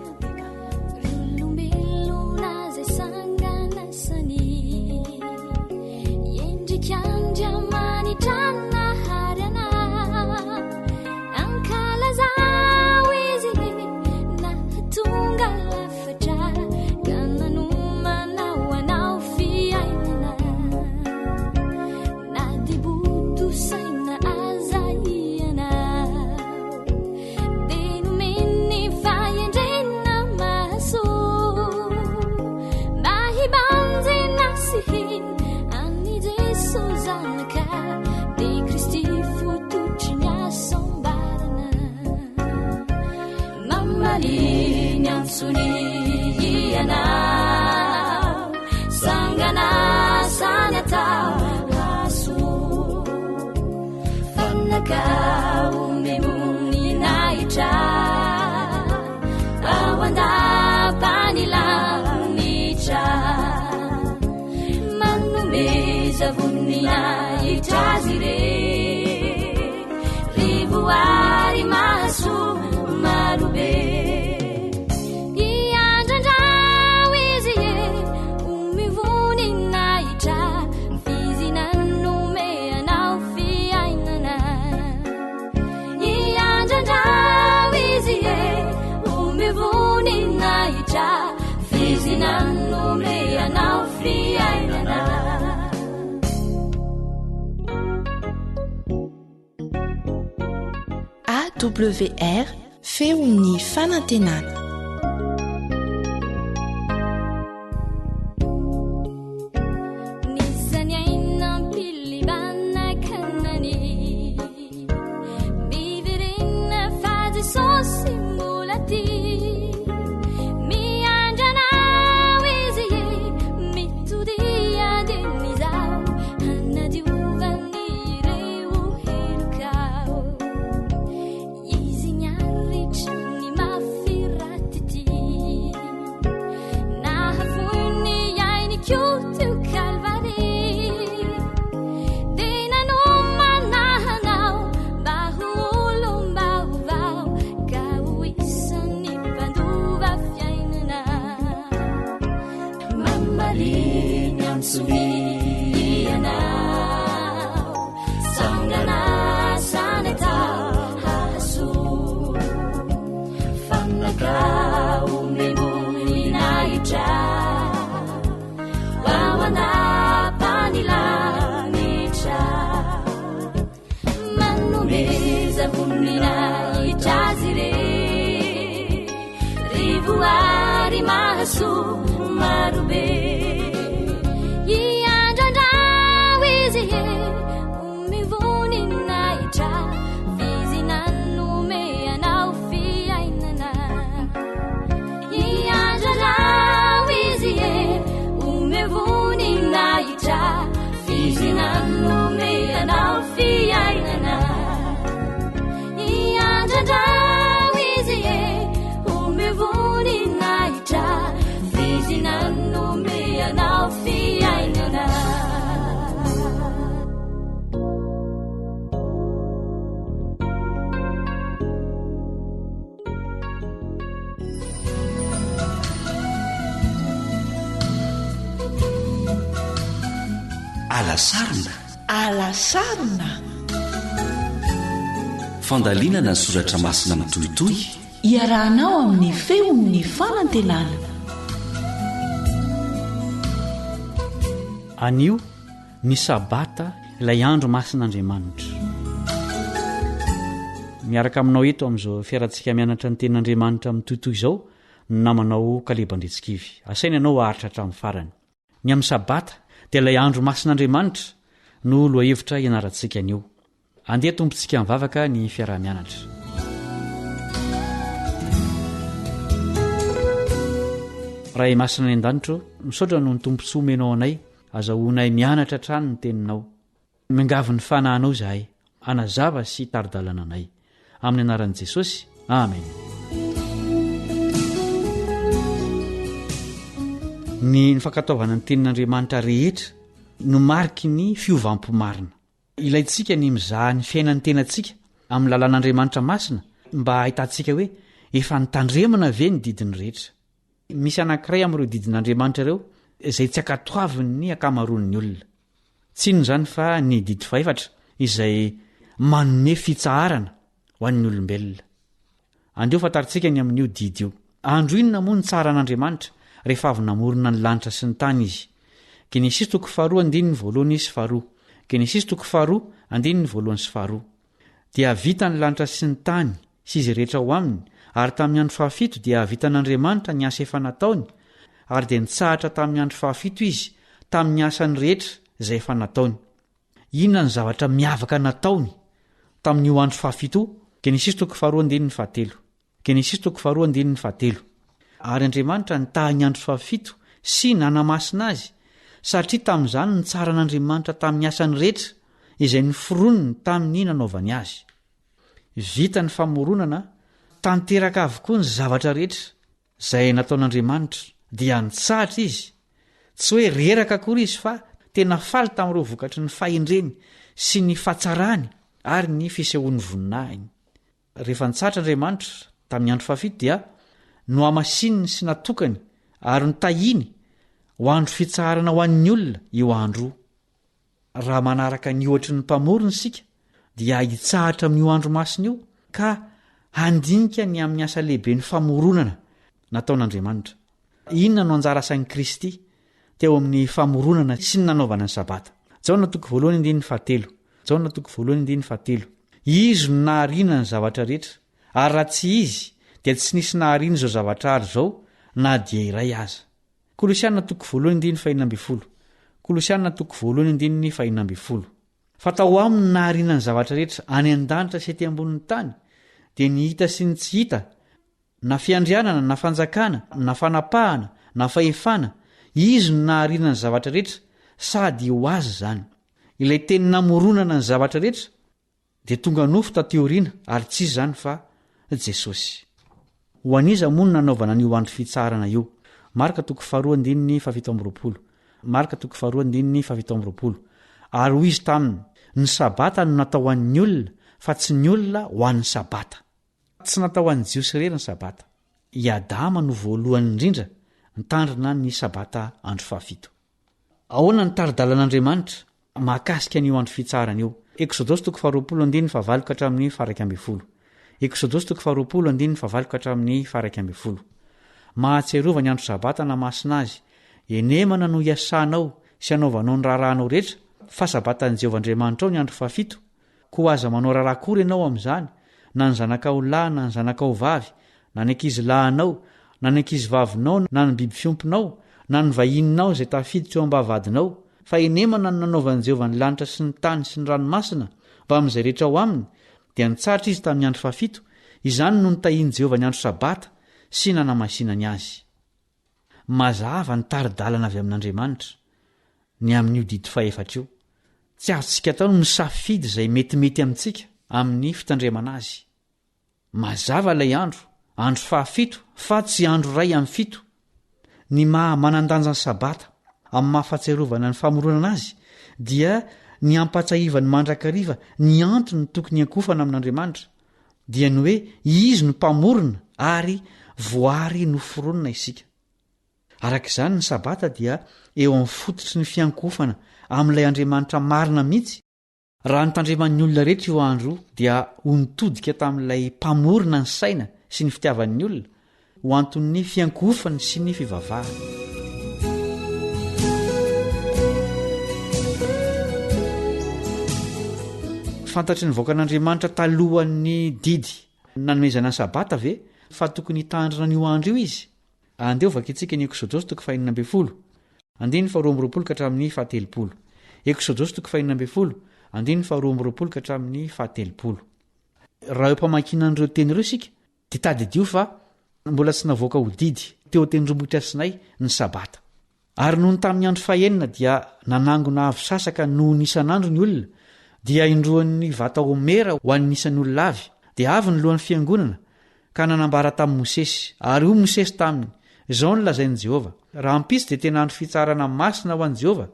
Speaker 8: awr feon'ny fanantenana.
Speaker 10: alasarona
Speaker 7: fandalinana ny soratra masina mitohitoy
Speaker 10: iarahanao amin'ny feon'ny fanantenana.
Speaker 13: anio ny sabata ilay andro masin'andriamanitra. miaraka aminao eto amin'izao fiarantsika mianatra ny tenin'andriamanitra mitohitoy izao namanao kalebandretsikivy asaina ianao aharitra hatramin'ny farany. ny amin'ny sabata dia ilay andro masin'andriamanitra no lohahevitra ianarantsika anio. andeha tompontsika mivavaka ny fiarah-mianatra. raha masina ny an-danitro misaotra no ny tompontsoa menao anay azahoanay mianatra trano ny teninao. mingavy ny fanahinao zahay anazava sy taridalana anay amin'ny anaran'i Jesosy, amen. ny fankataovana ny tenin'andriamanitra rehetra no mariky ny fiovam-pomarina. ilayntsika ny mizaha ny fiainan'ny tenantsika amin'ny lalàn'andriamanitra masina mba hahitantsika hoe efa nitandremana ve ny didiny rehetra. misy anankiray amin'ireo didin'andriamanitra ireo izay tsy ankatoaviny ny akamaroan'ny olona. tsy ny zany fa ny didy faefatra izay manome fitsaharana ho an'ny olombelona. andeo fantaritsika ny amin'io didy io. andro inona moa ny tsara an'andriamanitra rehefa avy namorona ny lanitra sy ny tany izy. Genesis 2:1-2. Genesis 2:1-2. dia vita ny lanitra sy ny tany sy izy rehetra ho aminy, ary tamin'ny andro fahafito dia vitan'andriamanitra ny asa efa nataony, ary dia nitsahatra tamin'ny andro fahafito izy tamin'ny asany rehetra izay efa nataony. inona ny zavatra miavaka nataony tamin'io andro fahafito? Genesis 2:1-7. Genesis 2:1-7. ary Andriamanitra nitaha ny andro fahafito sy nanamasina azy, satria tamin'izany ny tsara an'Andriamanitra tamin'ny asany rehetra izay niforoniny tamin'ny nanaovany azy. vita ny famoronana, tanteraka avokoa ny zavatra rehetra izay nataon'Andriamanitra dia nitsahatra izy. tsy hoe reraka akory izy fa tena faly tamin'ireo vokatry ny fahendreny sy ny fahatsarany ary ny fisehoan'ny voninahiny. rehefa nitsahatra Andriamanitra tamin'ny andro fahafito dia no amasininy sy natokany ary notahiny ho andro fitsaharana ho an'ny olona io andro. raha manaraka ny ohatry ny mpamorona sika dia hitsahatra amin'io andro masina io ka handinika ny amin'ny asa lehibe ny famoronana nataon'Andriamanitra. inona no anjara asan'i Kristy teo amin'ny famoronana sy ny nanaovana ny sabata? Jaona 1:7. izy no nahariana ny zavatra rehetra ary raha tsy izy dia tsy nisy nahariana izao zavatra ary zao na dia iray aza. Fa tao aminy nahariana ny zavatra rehetra any an-danitra sy ety ambonin'ny tany dia ny hita sy ny tsy hita, na fiandrianana na fanjakana na fanapahana na fahefana, izy no nahariana ny zavatra rehetra sady ho azy zany. Ilay teny namoronana ny zavatra rehetra dia tonga nofo tateoriana ary tsy izany fa Jesosy. Ho aniza moa no nanaovana n'io andro fitsarana io. Marka 2:17. Ary hoy izy taminy, ny sabata no natao an'ny olona fa tsy ny olona ho an'ny sabata. Tsy natao an'ny jiosy irery ny sabata. I Adama no voalohany indrindra nitandrina ny sabata andro fahafito. Ahoana ny tari-dalan'Andriamanitra mahakasika an'io andro fitsarana io? Exodosy 20:20. Mahatsiarova ny andro sabata na masina azy, enemana no iasanao sy anaovanao ny raharahanao rehetra, fa sabatan'i Jehovahandriamanitra ao ny andro fahafito. Koa aza manao raharahakory ianao amin'izany, na ny zanakao lahy na ny zanakao vavy, na ny ankizy lahinao na ny ankizy vavinao na ny biby fiompinao na ny vahininao izay tafiditra eo am-bavadinao, fa enemana no nanaovan'i Jehovah ny lanitra sy ny tany sy ny ranomasina mba amin'izay rehetra ao aminy, dia nitsaritra izy tamin'ny andro fahafito. Izany no nitahian'i Jehovah ny andro sabata sy nanamasinany azy. Mazava ny tari-dalana avy amin'Andriamanitra ny amin'io didi faefatra io. Tsy azontsika atao no misafidy izay metimety amintsika amin'ny fitandremana azy. Mazava ilay andro fahafito fa tsy andro ray amin'ny fito. Ny maha-manandanja ny sabata amin'ny mahafatsiarovana ny famoronana azy dia ny ampatsahivany mandrakariva ny antony tokony ankofana amin'Andriamanitra, dia ny hoe izy no mpamorona ary voary noforonina isika. Arak'izany ny sabata dia eo amin'ny fototry ny fiankofana amin'ilay Andriamanitra marina mihitsy. Raha nitandreman'ny olona rehetra io andro dia ho nitodika tamin'ilay mpamorona ny saina sy ny fitiavan'ny olona ho anton'ny fiankofany sy ny fivavahany. Fantatry ny voakan'Andriamanitra talohan'ny didy nanomezana ny sabata ve fa tokony hitandrina n'io andro io izy? Andeo vakintsika ny Exodosy 5:20. Andiny 2:20-7. Exodosy 5:20-7. Raha eo mpamankinan'ireo teny ireo sika dia tadidio fa mbola tsy navoaka ho didy teo tendrombohitra Sinay ny sabata. Ary noho ny tamin'ny andro fahenina dia nanangona avy sasaka noho nisan'andro ny olona, dia indroan'ny vata omera ho an'ny isan'ny olona avy, dia avy ny lohan'ny fiangonana ka nanambara tamin'i Mosesy. Ary ho Mosesy taminy, izao ny lazain'i Jehovah: raha ampitsy dia tena andro fitsarana masina ho an'i Jehovah,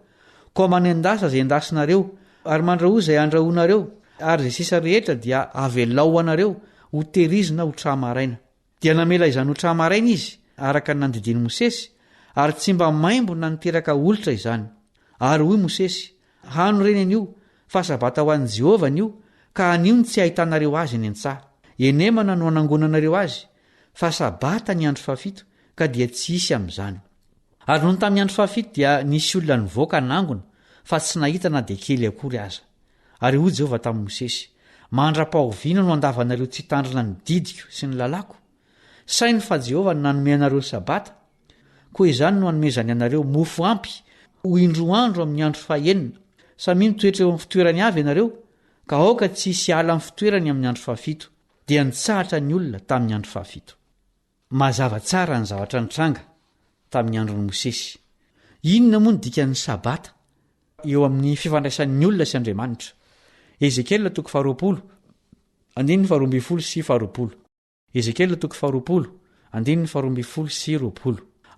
Speaker 13: koa manendasa izay endasinareo ary mandrahoa izay andrahoanareo, ary izay sisa rehetra dia avelao anareo ho terizina ho tramaraina. Dia namela izany ho tramaraina izy araka ny nandidiany Mosesy, ary tsy mba maimbo na niteraka olitra izany. Ary hoy Mosesy: hano reny an'io, fa sabata ho an'i Jehovah an'io, ka an'io ny tsy ahitanareo azy eny an-tsaha. Enemana no anangonanareo azy, fa sabata ny andro fahafito ka dia tsy hisy amin'izany. Ary noho ny tamin'ny andro fahafito dia nisy olona nivoaka nangona fa tsy nahita na dia kely akory aza. Ary hoy Jehovah tamin'i Mosesy: mandra-pahoviana no andavanareo tsy hitandrina ny didiko sy ny lalako. Sainy fa Jehovah no nanome anareo ny sabata, koa izany no hanomezany anareo mofo ampy ho indroandro amin'ny andro fahenina. Samy mitoetra eo amin'ny fitoerany avy ianareo, ka aoka tsy hisy ala amin'ny fitoerany amin'ny andro fahafito. Dia nitsahatra ny olona tamin'ny andro fahafito. Mazava tsara ny zavatra nitranga tamin'ny andron'i Mosesy. Inona moa ny dikan'ny sabata eo amin'ny fifandraisan'ny olona sy Andriamanitra? Ezekiel 20:20. Ezekiel 20:20.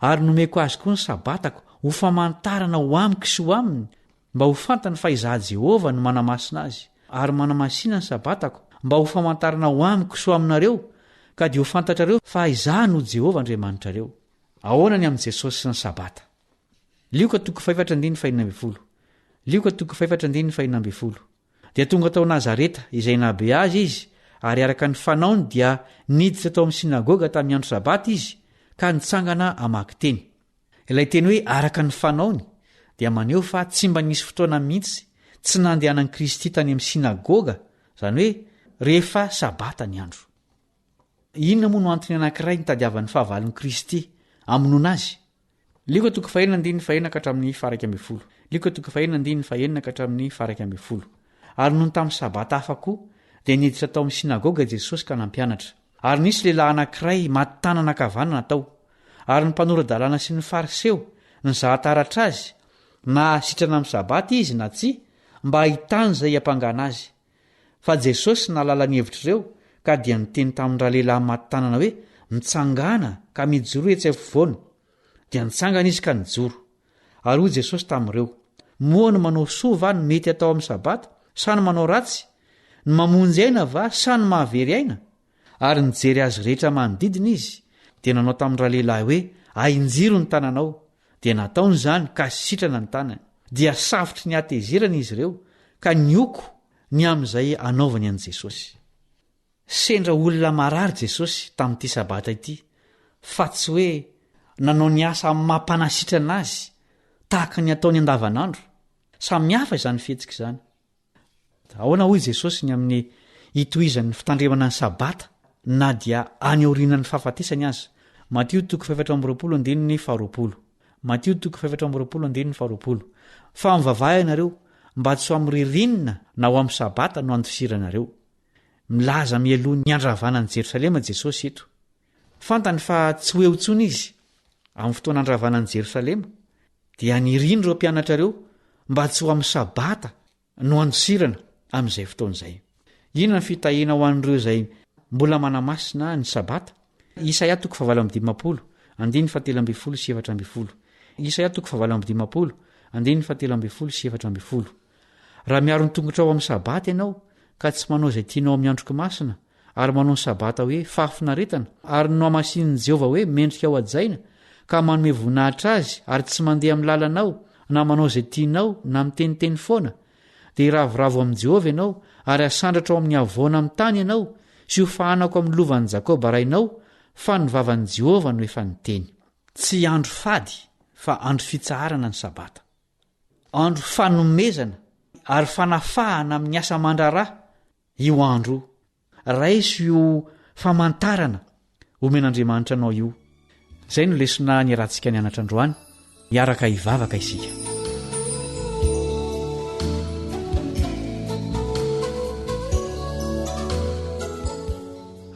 Speaker 13: Ary nomeko azy koa ny sabatako ho famantarana ho amiko sy ho aminy, mba ho fantany fa izaho Jehovah no manamasina azy, ary manamasina ny sabatako mba ho famantarana ho amiko sy ho aminareo, ka dia ho fantatrareo fa izaho no Jehovah Andriamanitrareo. Ahoana ny amin'i Jesosy sy ny sabata? Lioka 5:4-5. Dia tonga tao Nazareta izay nabe azy izy, ary araka ny fanaony dia niditra tao amin'ny sinagoga tamin'ny andro sabata izy, ka nitsangana hamaky teny. Ilay teny hoe araka ny fanaony dia maneho fa tsy mba nisy fotoana mihitsy tsy nandehanan'i Kristy tany amin'ny sinagoga, izany hoe rehefa sabata ny andro. Inona moa no antony anankiray nitadiavan'ny fahavalon'i Kristy amonoana azy? Liko toko fahenina andininy fahenina ka hatramin'ny farak ambin'ny folo. Liko toko fahenina andininy fahenina ka hatramin'ny farak ambin'ny folo. Ary noho tamin'ny sabata hafa koa dia niditra tao amin'ny sinagoga Jesosy ka nampianatra. Ary nisy lehilahy anankiray maty tanana kavanana tao. Ary ny mpanoran-dalàna sy ny fariseo nizahataratra azy na sitrana amin'ny sabata izy na tsy, mba ahitany izay hampangana azy. Fa Jesosy nalala ny hevitr'ireo ka dia niteny tamin'ny lehilahy maty tanana hoe mitsangana ka mijoro etsy afovoany. Dia nitsangana izy ka nijoro. Ary hoy Jesosy tamin'ireo, moa ny manao soa va ny mety atao amin'ny sabata sa ny manao ratsy, ny mamonjy aina va sa ny mahavery aina? Ary nijery azy rehetra manodidina izy dia nanao tamin'ny lehilahy hoe ainjiro ny tananao. Dia nataony izany ka sitrana ny tanany. Dia savotry ny atezerana izy ireo ka nioko ny amin'izay anaovany an' Jesosy. Sendra olona marary Jesosy tamin'ity sabata ity, fa tsy hoe nanao ny asa mampanasitrana azy tahaka ny ataony andavanandro. Samihafa izany fihetsika izany. Ahoana hoy Jesosy ny amin'ny itohizan'ny fitandremana ny sabata na dia any aorianan'ny fahafatesany aza? Matio 7:20. Fa mivavaha ianareo mba tsy ho amin'ny ririnina na ho amin'ny sabata no andosirana-nareo. Milaza mialoha ny andravanan'i Jerosalema Jesosy eto. Fantany fa tsy ho eo intsony izy amin'ny fotoana andravanan'i Jerosalema dia niriny ireo mpianatra ireo mba tsy ho amin'ny sabata no andosirana amin'izay fotoan'izay. Inona ny fitahiana ho an'ireo izay mbola manamasina ny sabata? Isaia 40:17. Isaia 40:17. Raha miaro ny tongotra ao amin'ny sabata ianao ka tsy manao izay tianao amin'ny androko masina, ary manao ny sabata hoe fahafinaretana, ary no amasin'i Jehovah hoe mendrika ao ajaina, ka manome voninahitra azy ary tsy mandeha amin'ny lalanao na manao izay tianao na miteniteny foana, dia iravoravo amin'i Jehovah ianao ary asandratra ao amin'ny avoana amin'ny tany ianao sy ho fahanako amin'ny lovan'i Jakoba rainao, fa ny vavan'i Jehovah no efa niteny. Tsy andro fady fa andro fitsaharana ny sabata, andro fanomezana ary fanafahana amin'ny asa mandraraha. Io andro raisy io famantarana omen'Andriamanitra anao io. Izay no lesona ny arantsika ny anatra androany, hiaraka hivavaka isika.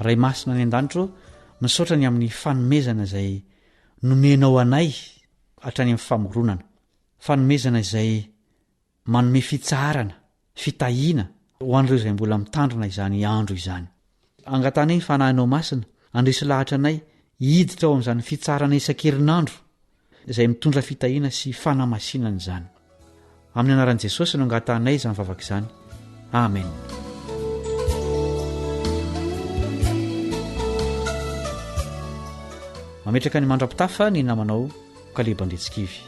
Speaker 13: Ray masina ny an-danitro, misaotra ny amin'ny fanomezana izay nomenao anay hatrany amin'ny famoronana, fanomezana izay manome fitsaharana, fitahiana ho an'ireo izay mbola mitandrina izany andro izany. Angatanay ny fanahinao masina, andresy lahatra anay hiditra ao amin'izany fitsarana isan-kerinandro izay mitondra fitahiana sy fanamasinana izany. Amin'ny anaran'i Jesosy no angatanay izany vavaka izany. Amen. Mametraka ny mandrapitafa ny namanao Kaleba Andretsikivy.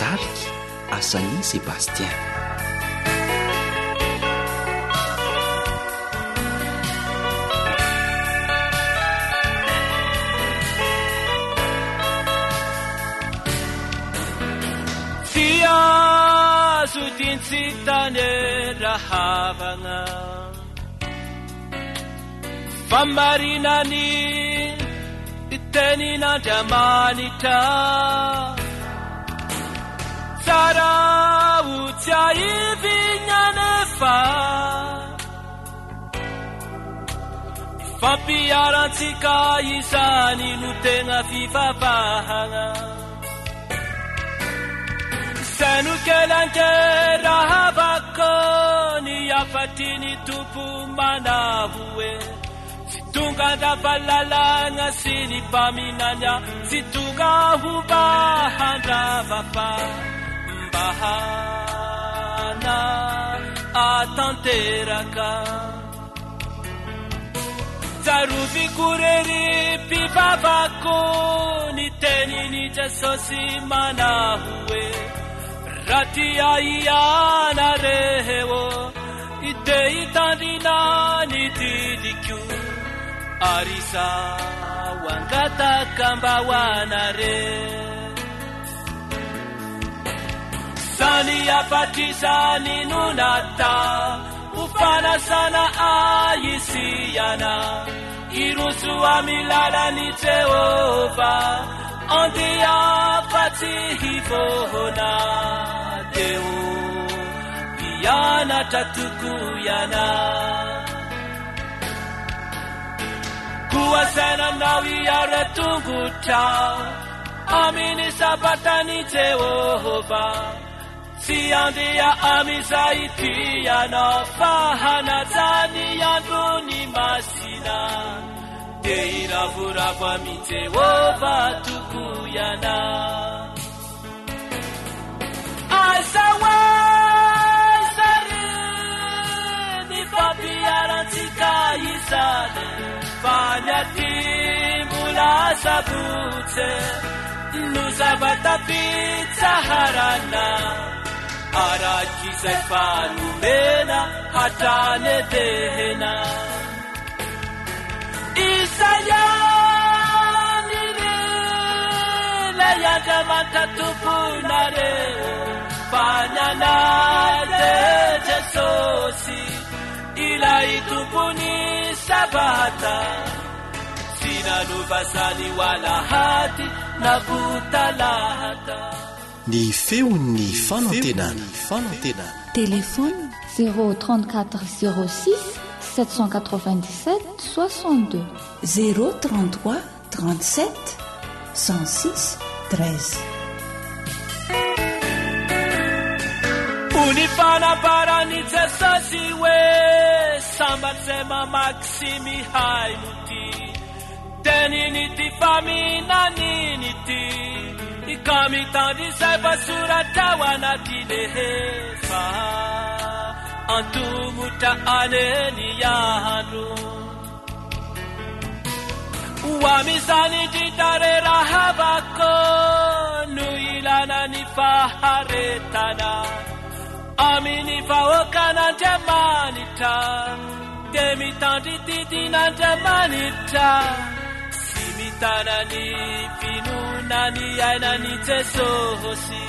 Speaker 7: Tariky Asani Sébastien.
Speaker 14: Sutintane rahavana Famarinani Itenina jamanita Sara utai vinyanefa Fapiarantika isani nutenga fifapahanga Sanu kelankera habakoni yafatini tupu manavue Situnga da balalanga sini paminanya Situnga hubahanda vapa Mbahana atanteraka tsarovy korery mpivavako ny teniny jesosy manaho hoe raha tia ianareo ide hitandrina ny didiko ary izaho angataka mba ho anare zany afatrizany no nata ho fanasana aisiana iroso amy lalany Jehova andeha fa tsy hivona deo ianatra toko iana koasainanao iara-tongotra aminy sabatany Jehova tsy andeha amizay tianao fa hanajany androny masina de iravoravo amy Jehova toko iana azaoazary ny fampiarantsika izany fa ny aty mbola sabotsy no zavatapitsaharana arak'izay fanomena hatrany dehena isaiany re lay andriamanitra tomponareo fa nianaje Jesosy ilay tompony sabata sy nanovazany ho alahady na votalahata
Speaker 1: ny feon'ny fanantenana
Speaker 15: téléphone 034 06 797 62
Speaker 10: 033 37 106 13
Speaker 14: ony fanabarany Jesosy hoe sambatsay mamaky sy mihaino ty teniny ty faminaniny ty ka mitandrizay vasoratra ho anaty lehefa antomotra aneny andro ho amizany dritare rahavako no ilana ny faharetana aminy vahoakan'Andriamanitra de mitandry didin'Andriamanitra sy mitanany finonany ainany Jesosy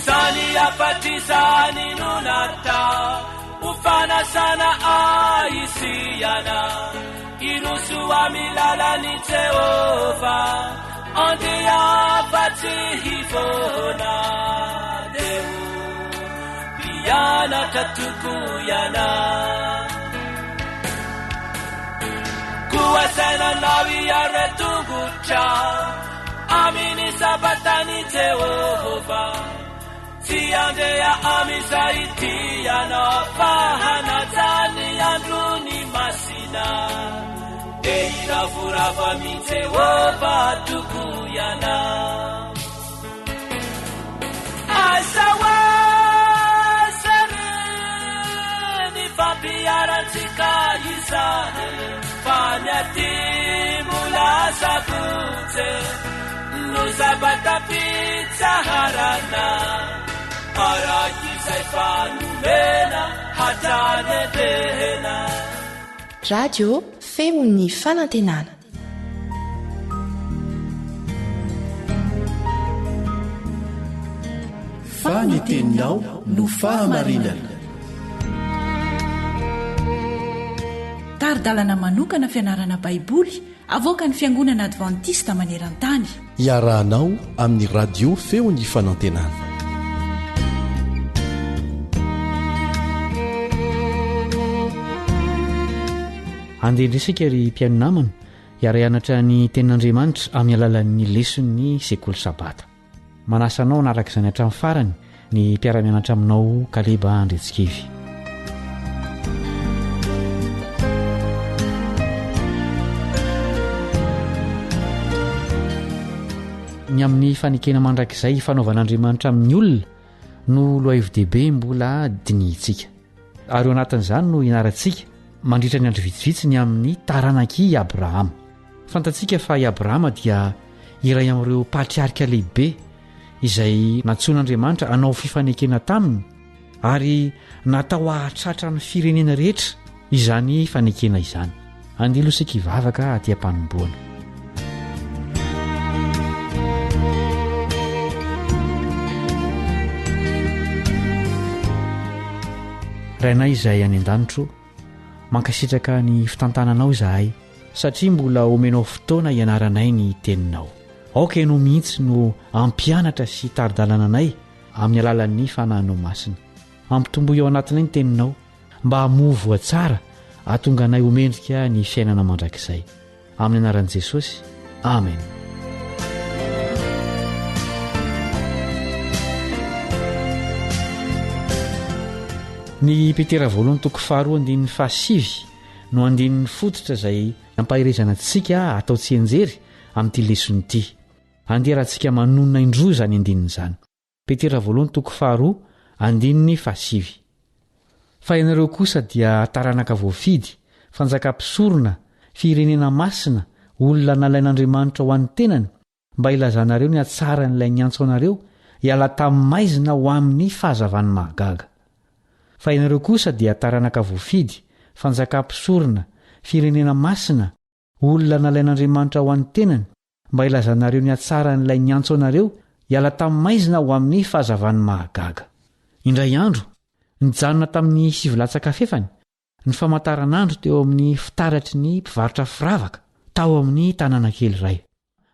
Speaker 14: sany afatrizany no nata ho fanasana aisiana iroso amy lalany Jehova andeha fa tsy hivona deo ianatra toko iana koasainanao iara-tongotra aminy sabatany Jehova tsy andeha amizay tianao fa hanajany androny masina de iravoravo amy Jehova toko iana azaoazary ny fampiarantsika izany fa ny aty mbola sabotsy no zavatapitsaharana arak'izay fanomena hatrany dehena
Speaker 8: radio feon'ny fanantenana
Speaker 1: faneteninao no fahamarinana
Speaker 10: taridalana manokana fianarana baiboly avoaka ny fiangonana advantista maneran-tany
Speaker 12: iarahanao amin'ny radio feon'ny fanantenana
Speaker 13: andendrisika ry mpiaino namana iara-ianatra ny tenin'Andriamanitra amin'ny alalan'ny leson'ny sekoly sabata manasanao naraka izany hatramin'ny farany ny mpiara-mianatra aminao Kaleba Andretsikivy ny amin'ny fanekena mandrakizay fanaovan'Andriamanitra amin'ny olona no loa hevi-dehibe mbola dinihitsika ary eo anatin'izany no inarantsika mandritra ny andro vitsivitsiny amin'ny taranaki i abrahama. Fantatsika fa i abrahama dia iray amin'ireo patriarika lehibe izay natsoan'Andriamanitra hanao fifanekena taminy ary natao ahatratra ny firenena rehetra izany fanekena izany. Andilo sika ivavaka aty am-panomboana. Rainay izay any an-danitro, mankasitraka ny fitantananao izahay satria mbola omenao fotoana ianaranay ny teninao. Aoka ianao mihitsy no ampianatra sy taridalana anay amin'ny alalan'ny fanahinao masina. Ampitomboy ao anatinay ny teninao mba hamovoa tsara ahatonga anay homendrika ny fiainana mandrakizay. Amin'ny anaran'i Jesosy, amen. Ny petera voalohany toko 2:7 no andinin'ny fototra izay nampahirezana antsika atao tsy enjery amin'ity lesony ity. Andeha rahantsika manonona indroa izany andinin'izany. Petera voalohany toko 2:7. Fa ianareo kosa dia taranaka voafidy, fanjakam-pisorona, firenena masina, olona nalain'Andriamanitra ho an'ny tenany, mba ilazanareo ny hatsaran'ilay niantso anareo hiala tamin'ny maizina ho amin'ny fahazavany mahagaga. Fa ianareo kosa dia taranaka voafidy, fanjakam-pisorona, firenena masina, olona nalain'Andriamanitra ho an'ny tenany, mba ilazanareo ny hatsaran'ilay niantso anareo hiala tamin'ny maizina ho amin'ny fahazavany mahagaga. Indray andro, nijanona tamin'ny sivilatsaka fefany, ny famantaranandro teo amin'ny fitaratry ny mpivarotra firavaka tao amin'ny tanàna kely iray.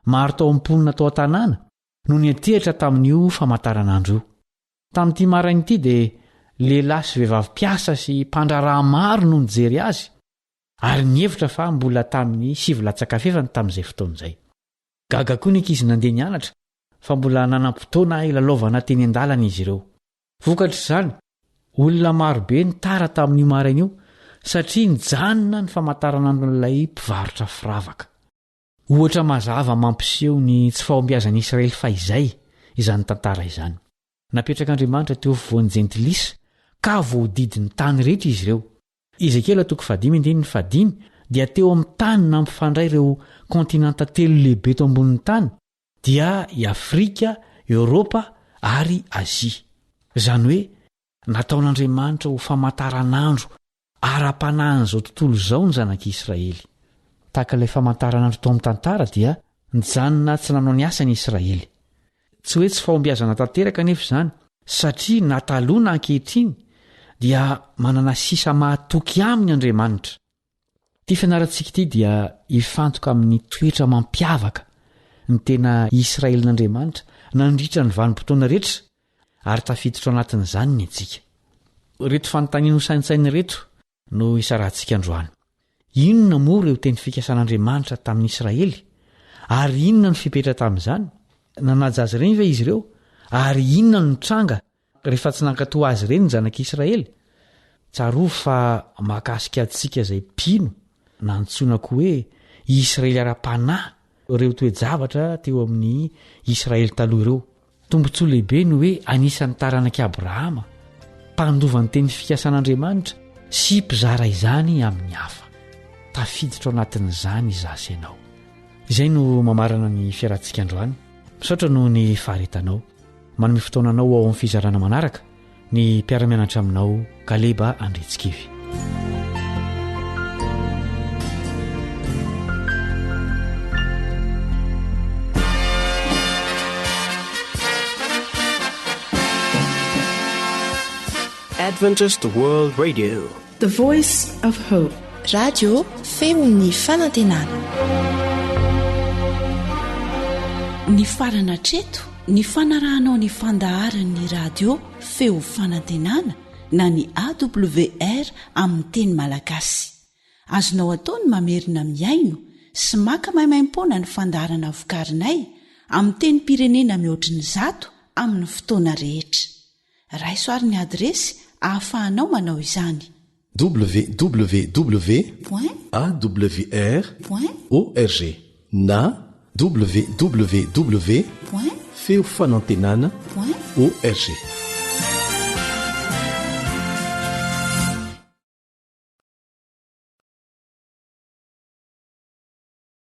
Speaker 13: Maro tao am-ponina tao an-tanàna no niantehitra tamin'io famantaranandro io. Tamin'ity marain'ity dia lehilahy sy vehivavy mpiasa sy mpandraraha maro no nijery azy, ary nievitra fa mbola tamin'ny sivilatsaka fefany tamin'izay fotoan'izay. Gaga koa ny ankizy nandeha nianatra, fa mbola nanam-potoana ilalaovana teny an-dalana izy ireo. Vokatra izany, olona marobe nitara tamin'io maraina io satria nijanona ny famantaranandron'ilay mpivarotra firavaka. Ohatra mazava mampiseho ny tsy fahombiazan'i Israely fahizay izany tantara izany. Napetrak'Andriamanitra teo afovoan'ny jentilisa ka voadidin'ny tany rehetra izy ireo. Ezekela 5:5 dia teo amin'ny tany nampifandray ireo kontinanta telo lehibe to ambonin'ny tany, dia i Afrika, Eoropa ary Azia. Izany hoe nataon'Andriamanitra ho famantaranandro ara-panahin'izao tontolo izao ny zanak'Israely. Tahaka ilay famantaranandro tao amin'ny tantara dia nijanona tsy nanao ny asany Israely. Tsy hoe tsy fahombiazana tanteraka nefa izany, satria nataloana ankehitriny dia manana sisa mahatoky aminy Andriamanitra. Ity fianarantsika ity dia ifantoka amin'ny toetra mampiavaka ny tena Israelin'Andriamanitra nandritra ny vanim-potoana rehetra ary tafiditra ao anatin'izany ny antsika. Reto fanontaniana ho saintsainy reto no isarantsika androany. Inona moa ireo teny fikasan'Andriamanitra tamin'ny Israely? Ary inona ny fipetra tamin'izany? Nanaja azy ireny ve izy ireo? Ary inona ny tranga rehefa tsy nankatoa azy ireny ny zanak'Israely? Tsaroa fa mahakasika antsika izay mpino na antsoinako hoe Israely ara-panahy ireo toe-javatra teo amin'ny Israely taloha ireo. Tombontsoa lehibe no hoe anisan'ny taranak'i Abrahama, mpandovan'ny teny fikasan'Andriamanitra sy mpizara izany amin'ny hafa. Tafiditra ao anatin'izany izasy ianao. Izay no mamarana ny fiarantsika androany. Misaotra no ny faharetanao. Manome fotoananao ao amin'ny fizarana manaraka ny mpiara-mianatra aminao Kaleba Andretsikivy.
Speaker 16: Adventist World Radio,
Speaker 2: the voice of hope.
Speaker 8: Radio feony fanantenana.
Speaker 10: Ny farana treto, ny fanarahanao ny fandaharan'ny radio feo fanantenana na ny AWR amin'ny teny malagasy. Azonao ataony mamerina miaino sy maka maimaimpona ny fandaharana vokarinay amin'ny teny pirenena mihoatriny 100 amin'ny fotoana rehetra. Raisoaryn'ny adresy ahafahanao manao izany.
Speaker 1: www.awr.org na www.feofanantenana.org.